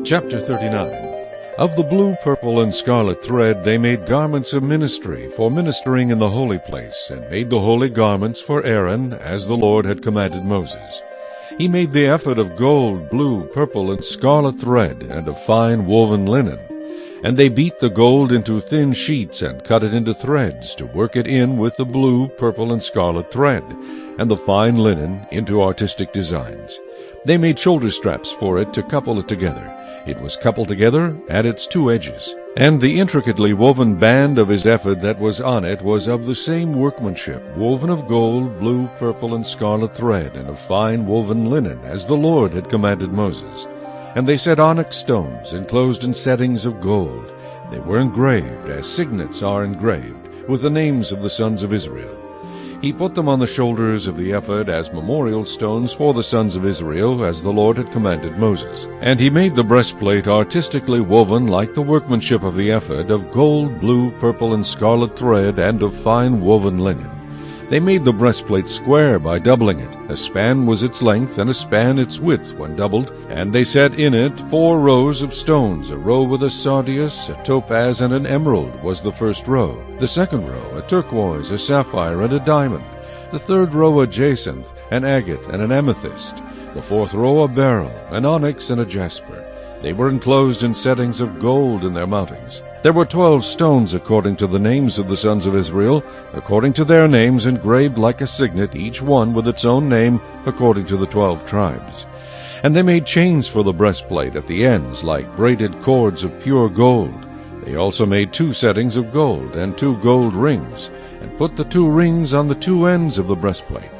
Chapter 39. Of the blue, purple, and scarlet thread they made garments of ministry for ministering in the holy place, and made the holy garments for Aaron, as the Lord had commanded Moses. He made the ephod of gold, blue, purple, and scarlet thread, and of fine woven linen. And they beat the gold into thin sheets, and cut it into threads, to work it in with the blue, purple, and scarlet thread, and the fine linen into artistic designs. They made shoulder straps for it to couple it together. It was coupled together at its two edges. And the intricately woven band of his ephod that was on it was of the same workmanship, woven of gold, blue, purple, and scarlet thread, and of fine woven linen, as the Lord had commanded Moses. And they set onyx stones, enclosed in settings of gold. They were engraved, as signets are engraved, with the names of the sons of Israel. He put them on the shoulders of the ephod as memorial stones for the sons of Israel, as the Lord had commanded Moses. And he made the breastplate artistically woven like the workmanship of the ephod, of gold, blue, purple, and scarlet thread, and of fine woven linen. They made the breastplate square by doubling it. A span was its length, and a span its width when doubled. And they set in it 4 rows of stones. A row with a sardius, a topaz, and an emerald was the first row. The second row a turquoise, a sapphire, and a diamond. The third row a jacinth, an agate, and an amethyst. The fourth row a beryl, an onyx, and a jasper. They were enclosed in settings of gold in their mountings. There were 12 stones according to the names of the sons of Israel, according to their names engraved like a signet, each one with its own name, according to the 12 tribes. And they made chains for the breastplate at the ends, like braided cords of pure gold. They also made 2 settings of gold, and 2 gold rings, and put the 2 rings on the 2 ends of the breastplate.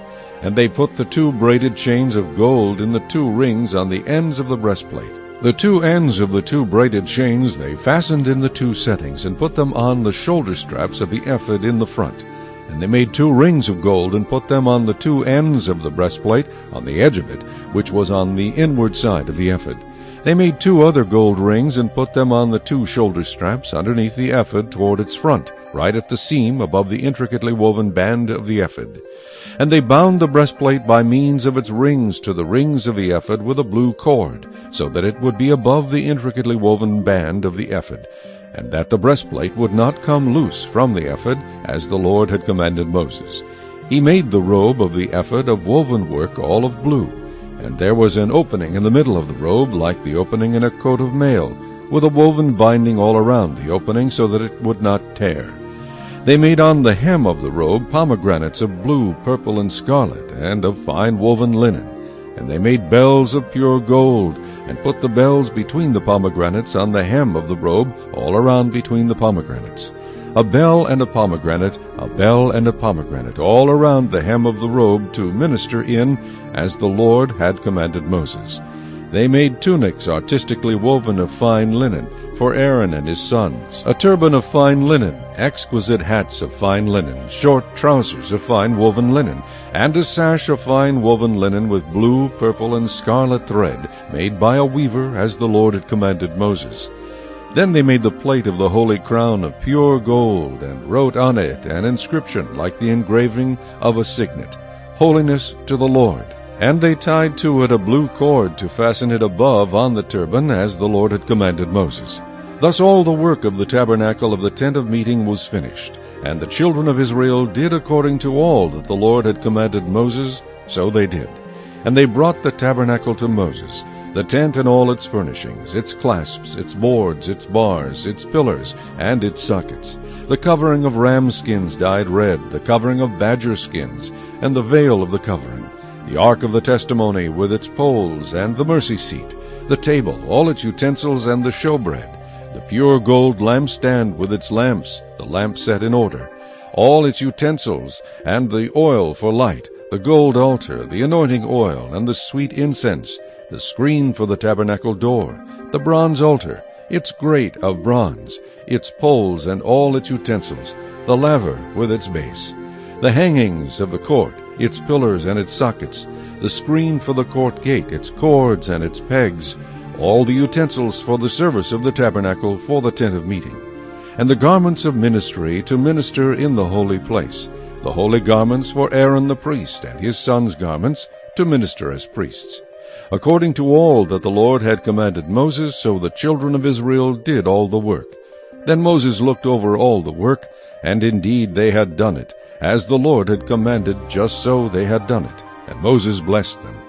And they put the 2 braided chains of gold in the 2 rings on the ends of the breastplate. The 2 ends of the 2 braided chains they fastened in the 2 settings, and put them on the shoulder straps of the ephod in the front. And they made 2 rings of gold, and put them on the 2 ends of the breastplate, on the edge of it, which was on the inward side of the ephod. They made 2 other gold rings, and put them on the 2 shoulder straps underneath the ephod toward its front, right at the seam above the intricately woven band of the ephod. And they bound the breastplate by means of its rings to the rings of the ephod with a blue cord, so that it would be above the intricately woven band of the ephod, and that the breastplate would not come loose from the ephod, as the Lord had commanded Moses. He made the robe of the ephod of woven work, all of blue. And there was an opening in the middle of the robe, like the opening in a coat of mail, with a woven binding all around the opening, so that it would not tear. They made on the hem of the robe pomegranates of blue, purple, and scarlet, and of fine woven linen. And they made bells of pure gold, and put the bells between the pomegranates on the hem of the robe, all around between the pomegranates. A bell and a pomegranate, a bell and a pomegranate, all around the hem of the robe to minister in, as the Lord had commanded Moses. They made tunics artistically woven of fine linen, for Aaron and his sons, a turban of fine linen, exquisite hats of fine linen, short trousers of fine woven linen, and a sash of fine woven linen with blue, purple, and scarlet thread, made by a weaver, as the Lord had commanded Moses. Then they made the plate of the holy crown of pure gold, and wrote on it an inscription like the engraving of a signet, Holiness to the Lord. And they tied to it a blue cord to fasten it above on the turban, as the Lord had commanded Moses. Thus all the work of the tabernacle of the tent of meeting was finished. And the children of Israel did according to all that the Lord had commanded Moses, so they did. And they brought the tabernacle to Moses, the tent and all its furnishings, its clasps, its boards, its bars, its pillars, and its sockets, the covering of ram skins dyed red, the covering of badger skins, and the veil of the covering, the ark of the testimony with its poles, and the mercy seat, the table, all its utensils, and the showbread, the pure gold lampstand with its lamps, the lamp set in order, all its utensils, and the oil for light, the gold altar, the anointing oil, and the sweet incense, the screen for the tabernacle door, the bronze altar, its grate of bronze, its poles and all its utensils, the laver with its base, the hangings of the court, its pillars and its sockets, the screen for the court gate, its cords and its pegs, all the utensils for the service of the tabernacle for the tent of meeting, and the garments of ministry to minister in the holy place, the holy garments for Aaron the priest, and his sons' garments to minister as priests. According to all that the Lord had commanded Moses, so the children of Israel did all the work. Then Moses looked over all the work, and indeed they had done it. As the Lord had commanded, just so they had done it. And Moses blessed them.